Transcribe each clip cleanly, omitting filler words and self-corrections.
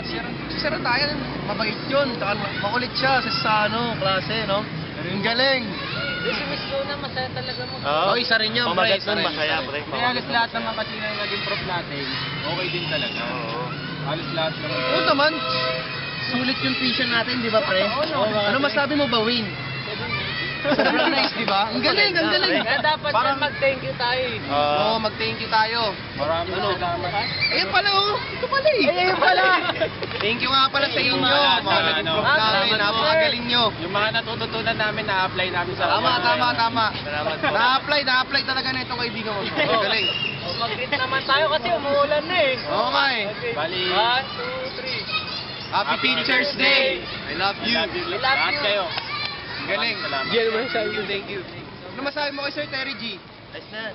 Si Sir Ryan, mabait yun. Tsaka makulit siya sa klase, no? Ang galing. Si Miss Luna, masaya talaga mo. Oo, isa rin yan, pre. Pamagat Isa nun, rin, masaya, isa rin. pre. Kaya halos lahat naman kasi na naging prof natin, okay din talaga. Oo. Halos lahat naman. Oo naman. Sulit yung tuition natin, di ba, pre? Ano masabi mo ba, Wayne? Sobrang nice, di ba? Ang galing, ang galing. Kaya dapat Parang- mag-thank you tayo eh. Oo, mag-thank you tayo. Maraming salamat. Ayun pala, oh. Ito pala eh. Ayun pala. Thank you nga pala sa inyo. Mga Mga naging prof namin. salamat po. Napakagaling nyo. Yung mga natututunan namin, na-apply namin sa Tama. Salamat po. Na-apply talaga na itong kaibigan ko. Ang galing. Mag-greet naman tayo kasi umuulan na eh. Oo nga eh. Bali, 1, 2, 3. Happy Teacher's Day. I love you. lahat kayo. Ang galing. Salamat. Thank you. Ano masabi mo kay Sir Terry G? Nice na.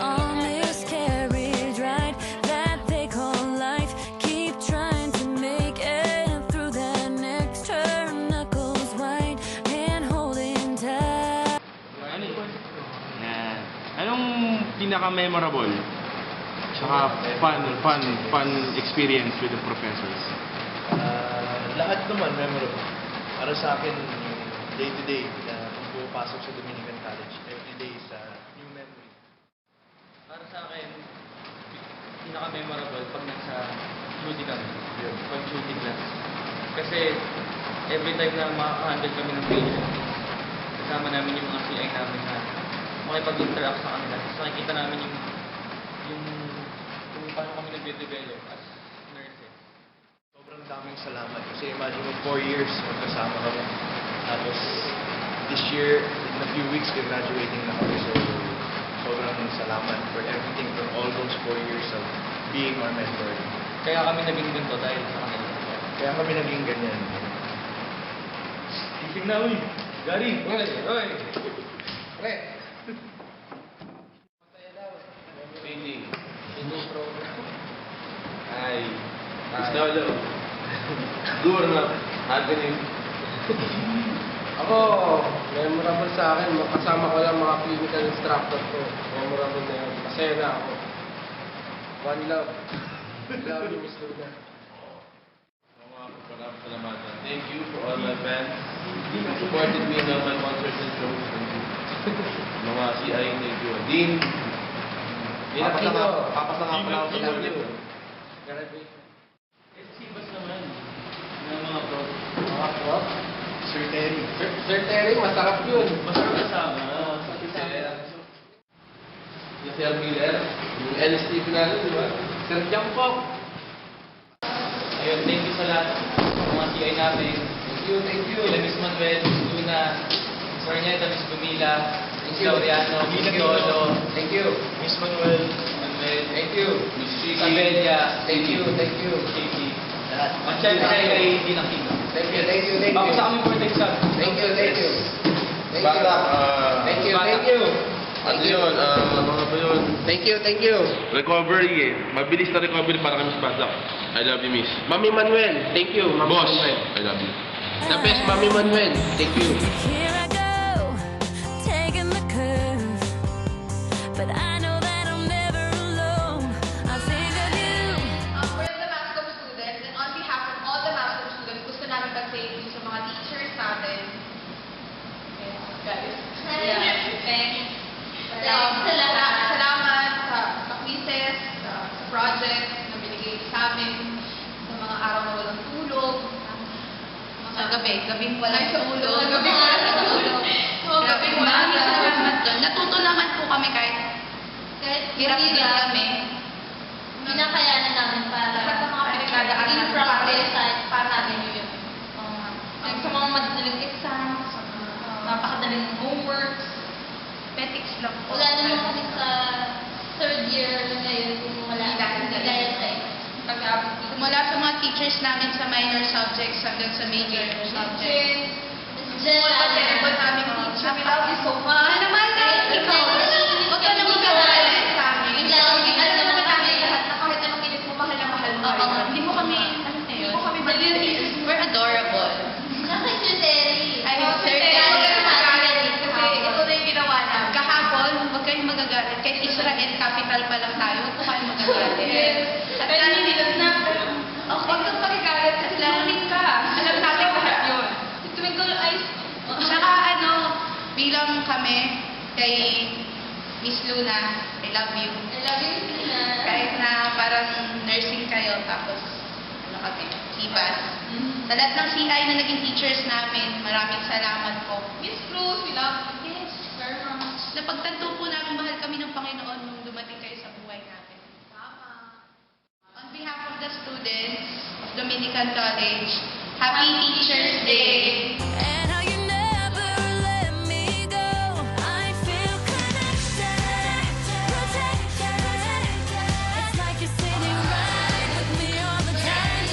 On this carriage ride that they call life, keep trying to make it through that next turn. Knuckles white, hand holding tight. Yan. Anong pinaka-memorable? Tsaka fun experience with the professors? Lahat naman memorable. Para sa akin, yung day-to-day na pumapasok sa Dominican College, every day is a new memory. Para sa akin, pinaka-memorable pag nasa duty kami, pag duty class. Kasi every time na maka-handle kami ng patient, kasama namin yung mga CI namin na makipag-interact sa kanila. Tapos nakikita namin yung kung paano kami nag-develop as nurses. Sobrang daming salamat kasi imagine mo 4 years magkasama kami. Tapos this year, in a few weeks, graduating na kami. So sobrang salamat for everything, for all those 4 years of being our mentor. Kaya kami naging ganito dahil sa kanila. Kaya kami naging ganyan. Ising na, uy! Gary! Oy! Pre. Painting. Ay. Isnolo. Gurno. Happening. Ako, memorable sa akin, kasama ko lang mga clinical instructor ko. Memorable na yun. Masaya na ako. One love. Love you, Miss Luna. Pasalamatan. Thank you for all my fans who supported me in all my concerts and shows. Mga CI, thank you. Dean. Papasama pala ako sa ulit. Sibas naman. Ng mga pro. Mga prof. Sir Terry. Sir Terry, masarap yun. Masarap kasama. Yung Sir Miller, yung LSTP natin, di ba? Sir Jampok. Ayun, thank you sa lahat. Mga CI namin. Thank you. Kila Miss Manuel, Miss Luna, Miss Arneta, Miss Camila, Miss Laureano, Miss Yolo, Thank you. Miss Manuel, Thank you. Miss Isabella, Thank you. Kiki. At syempre kay Dinakino. Thank you. Bago sa aming board exam. Thank you. Bata. Thank you. Ano yun? Mga ba yun? Thank you. Recovery eh. Mabilis na recovery para kami sa Batak. I love you, miss. Mami Manuel, thank you. Mami Boss, Manuel. I love you. The best, Mami Manuel. Thank you. Here I go, taking the curve, but I know that I'm never alone. I think of you. For the MASCOM students and on behalf of all the MASCOM students, gusto namin mag-thank you sa mga teachers natin. Yes, guys. Thanks. Salamat sa quizzes, sa projects na binigay sa amin, sa mga araw na walang tulog, sa gabing walang tulog. Maraming salamat doon. Natuto naman po kami kahit hirap din kami. Pinakayanan namin para Sa mga pinagdadaanan in progress para namin yun. Sa mga madadaling exams, sa mga napakadaling homeworks, petics lang po. Wala naman kami sa third year ngayon kung wala dahil sa inyo. Mula sa mga teachers namin sa minor subjects hanggang sa major subjects. Terrible naming teacher. We love you so much. Naman, ikaw. Huwag ka na mag-aaral sa amin. Alam naman namin lahat na kahit anong minute mo, mahal na mahal mo. Hindi mo kami, hindi mo kami malinis. We're adorable. Nakay Sir Terry. I mean, sir, huwag ka na magagalit. Kasi ito na yung ginawa namin. Kahapon, huwag kayong magagalit. Kahit Israel capital pa lang tayo, huwag po kayong magagalit. At huwag kang magagalit Luna, I love you. I love you, Luna. Kahit na parang nursing kayo, tapos ano kami, Kibas. Sa lahat ng CI na naging teachers namin, maraming salamat po. Miss Cruz, we love you. Yes, very much. Napagtanto po namin mahal kami ng Panginoon nung dumating kayo sa buhay namin. Tama. On behalf of the students of Dominican College, Happy Teachers Day! And how you never let me go. I feel connected, protected. It's like you're sitting right with me all the time.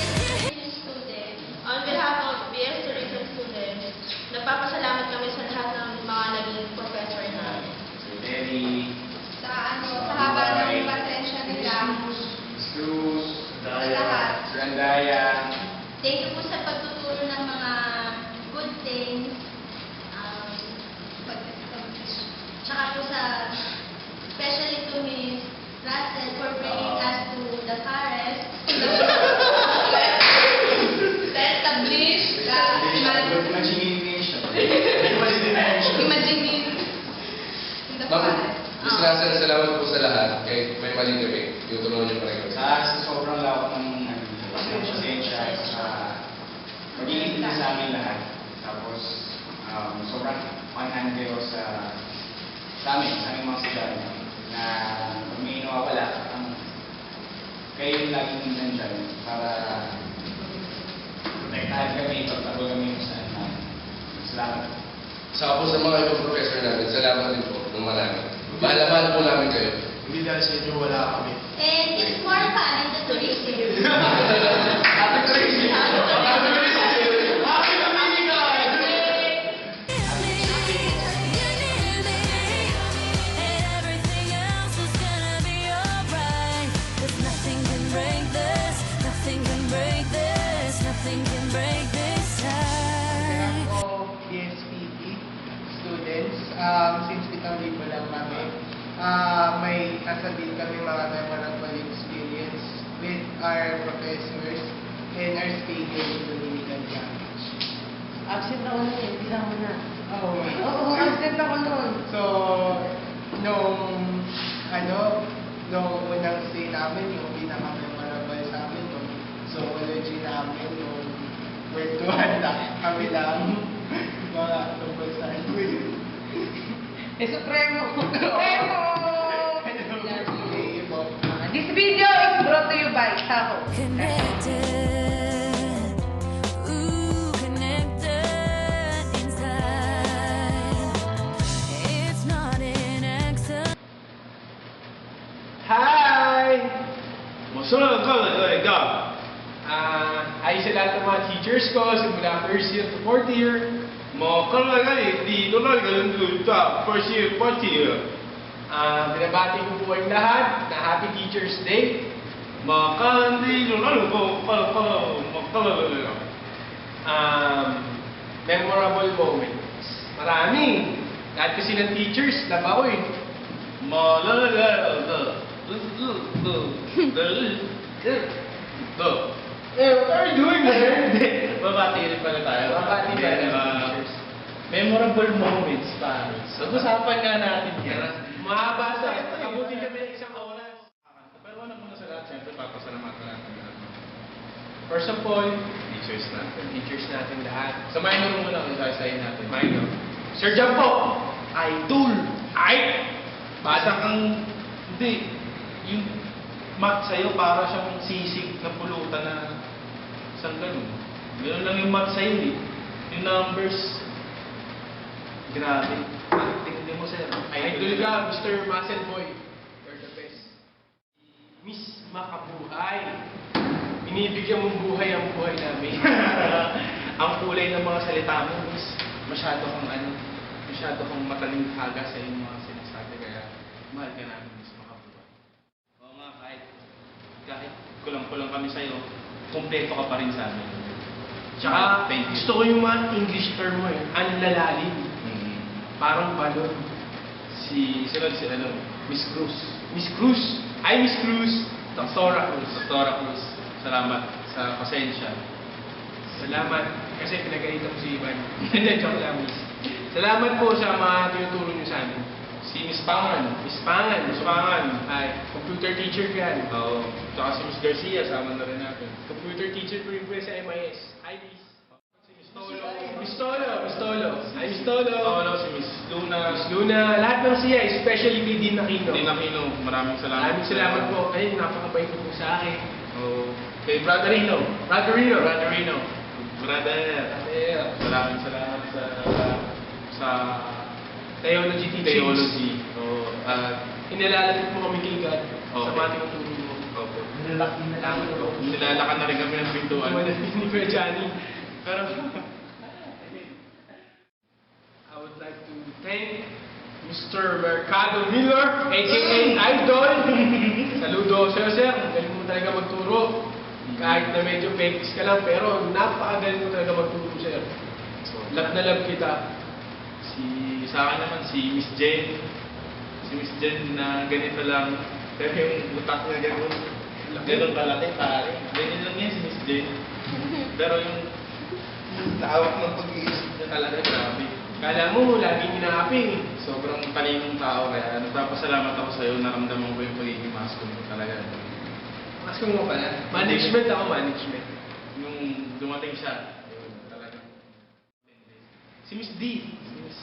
Student, on behalf of BS Tourism students, nagpapasalamat kami sa lahat ng mga naging professor namin. Terry, Sa haba ng pasensya nila, Cruz, lahat. Randaya, Thank you po sa pagtuturo ng mga good things. Tsaka po sa, especially to Miss Russell for bringing us to the forest. establish the Imagination. imagining in the forest. Miss Russell, salamat po sa lahat. Kahit may mali kami, tutulungan niyo pa rin kami. sa sobrang lawak ng pasensya sa magiging sa amin lahat. Tapos, sobrang panhandle sa amin, sa aming mga estudyante na pag may nawawala, kayo yung laging nandyan para protektahan kami, pagtago kami sa namin. Salamat. Sa po sa mga ibang professor namin, salamat din po ng marami. Mahal po namin kayo. Hindi dahil sa inyo wala kami. And it's more fun in the tourism. Everything else is gonna be alright. 'Cause nothing can break this, nothing can break this, nothing can break this tie. of DSPT students, since itong libo lang kami, may sasabihin kami mga memorable experience with our professors and our stay here in Dominican College. Absent ako na eh, hindi mo na. Oo, absent ako noon. So, nung unang stay namin, yung pinaka-memorable sa amin, yung zoology namin, yung kwentuhan na kami lang, mga tungkol sa Supremo! This video is brought to you by Taco. Connected, ooh, connected inside. It's not an accident. Hi! Masunod ka na talaga. Ayos sa lahat ng mga teachers ko, simula first year to fourth year. Mga kalaga dito na ganun sa first year, fourth year. Binabati ko po kayong lahat na Happy Teachers Day. Mga kandilo na Memorable moments. Marami. Lahat kasi ng teachers, laba ko eh. What are you doing there? Babati rin pala tayo. Babati ba ng teachers? Memorable moments, pares. Pag-usapan nga natin yan. Mahaba sa abutin kami ng isang oras. Pero ano muna sa lahat, siyempre papasalamatan natin lahat. First of all, Teachers natin. teachers natin lahat. Sa minor muna kung sasayin natin. Minor. Sir John po, idol. Ay! Basta kang, hindi, yung math sa'yo para siyang sisig na pulutan na isang ganun. Ganun lang yung math sa'yo eh. Yung numbers, grabe. Tingnan mo sir. Idol ka, Mr. Muscle Boy. You're the best. Miss Makabuhay. Inibigyan mong buhay ang buhay namin. Ang kulay ng mga salita mo is masyado kang matalinghaga sa iyong mga sinasabi. Kaya mahal ka namin, Miss Makabuhay. Oo nga, kahit kulang-kulang kami sa'yo, kumpleto ka pa rin sa amin. Tsaka, thank you. gusto ko yung mga English term mo eh. Ang lalalim. Parang balon. Sunod si ano, Miss Cruz. Miss Cruz. Ay, Miss Cruz. Doctora Cruz. Dr. Cruz. Salamat sa pasensya. Salamat. Kasi pinagalitan ko si Ivan. Hindi, joke lang, Miss. Salamat po sa mga tinuturo niyo sa amin. Si Miss Pangan. Miss Pangan. Miss Pangan. Ay, computer teacher ka yan. Oo. Tsaka si Miss Garcia, sama na rin natin. Computer teacher ko rin po sa MIS. Hi, Miss. Si Miss Tolo. Miss Tolo. Miss Tolo. Hi, Miss Tolo. Tolo, si Miss Luna. Miss Luna. Lahat ng siya, especially kay Dean Aquino. Hindi Aquino, maraming salamat. Maraming salamat po. Ay, napakabait po sa akin. Oo. Kay Brother Rino. Ragarino. Brother Rino. Brother. Yeah. Maraming salamat sa Theology teachings. theology. Oo. Inilalapit mo kami kay God. Sa Okay. mga tinuturo mo. Opo. Salamat po. Nilalakan na rin kami ng pintuan. Wala ni Kuya Johnny. Pero, I would like to thank Mr. Mercado Miller, a.k.a. Idol. Saludo sa'yo, sir. Galing mo talaga magturo. Kahit na medyo pekis ka lang, pero napakagaling mo talaga magturo, sir. Love na love kita. sa akin naman, si Miss Jen. Si Miss Jen na ganito lang. Pero yung utak niya ganun kalaki, pare. Ganyan lang yan si Miss Jen. Pero yung tawag ng pag-iisip niya talaga, grabe. Kala mo, laging inaapi. Sobrang talinong tao, kaya nagpapasalamat ako sa'yo, naramdaman ko yung pagiging masculine mo talaga. Mas kung mo pala. Management ako, management. Nung dumating siya, yun, talaga. Si Miss D.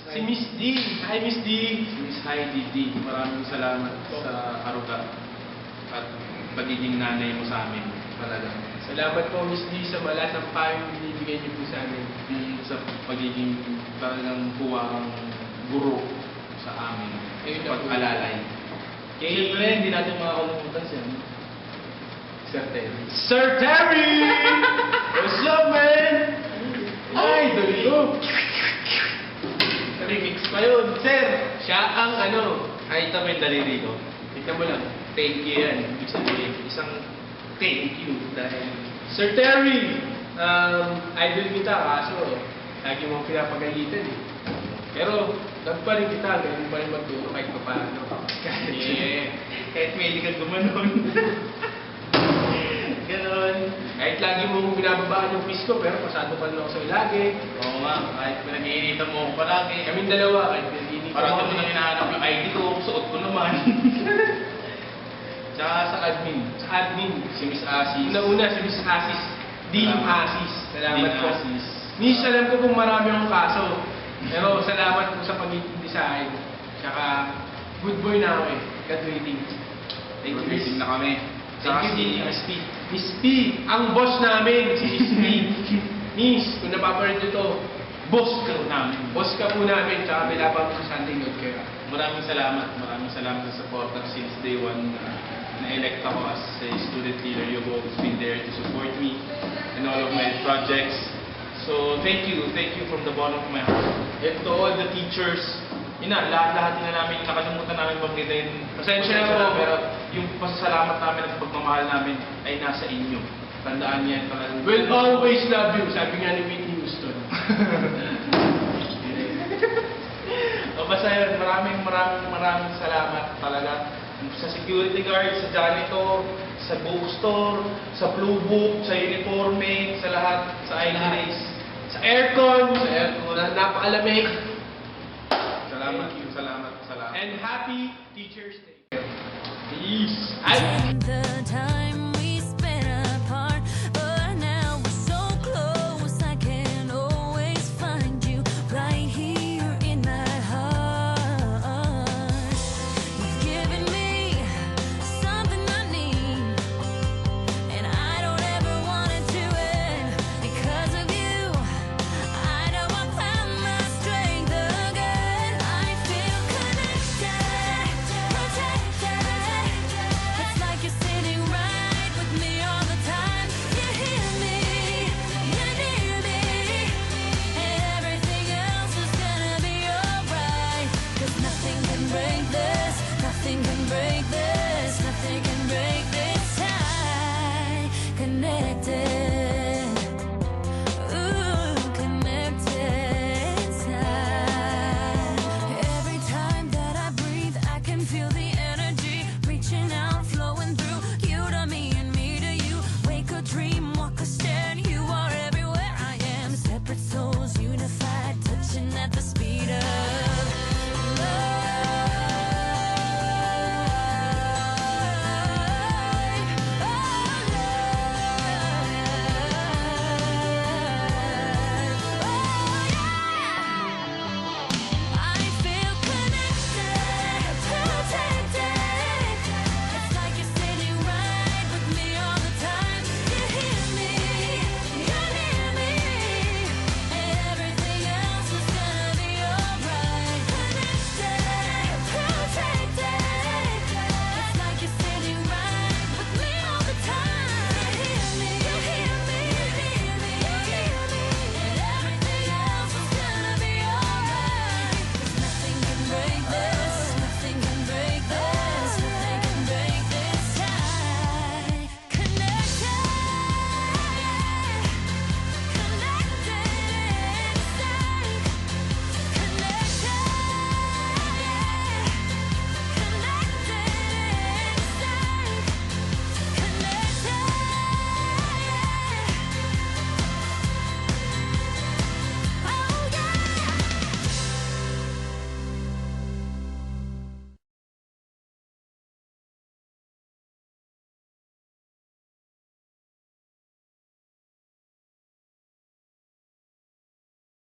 Si Miss D. Hi, Miss D. Si Miss Heidi D. Maraming salamat sa aruga at pagiging nanay mo sa amin. Talaga. Salamat po, Miss D, sa lahat ng payong binibigay niyo po sa amin. Yung sa pagiging talagang puwang guro sa amin. Ayun na po. Pag-alalay. Siyempre, hindi natin makakalimutan siya. Sir Terry. Sir Terry! What's up, man? Ay, dali ko. Remix pa yun, sir! Siya ang ano. Ay, ito may daliri ko. Tignan mo lang. Thank you yan. Ibig sabihin, isang thank you dahil Sir Terry! Idol kita, kaso lagi mong pinapagalitan eh. Pero, love pa rin kita, ganun pa rin magturo kahit pa paano. kahit may hindi ka gumanon. Ganon. Kahit lagi mong binababaan yung quiz ko, pero pasado pa rin ako sa'yo lagi. Oo nga, kahit pinag-iinitan mo ako palagi. Kaming dalawa, kahit hindi ko Parang mo nang hinahanap yung ID ko, suot ko naman. Tsaka sa admin. Sa admin. Si Miss Asis. Una-una, si Miss Asis. Dean Salamat. Asis. Salamat Dean po. Asis. Miss, alam ko kung marami akong kaso. Pero salamat po sa pag-intindi sa akin. Tsaka, good boy na ako eh. Graduating. Thank you, Miss. Graduating na kami. Thank Tsaka you, si Miss Miss P. Miss P, ang boss namin, si Miss P. Miss, kung napapanood nyo to, boss ka namin. Boss ka po namin, tsaka bilabang ko sa Sunday Note kayo. Maraming salamat. Maraming salamat sa support since day one na-elect ako as a student leader. You've always been there to support me in all of my projects. So, thank you. Thank you from the bottom of my heart. And to all the teachers, lahat na namin, nakalimutan namin banggitin. Pasensya na po, pero yung pasasalamat namin at pagmamahal namin ay nasa inyo. Tandaan niyan talagang. We'll always love you, sabi nga ni Whitney Houston. O basta yun, maraming salamat talaga sa security guard, sa janitor, sa bookstore, sa blue book, sa uniforme, sa lahat, sa iLace, Sa aircon, na napakalamig. Salamat. And happy Teacher's Day. Taking the time.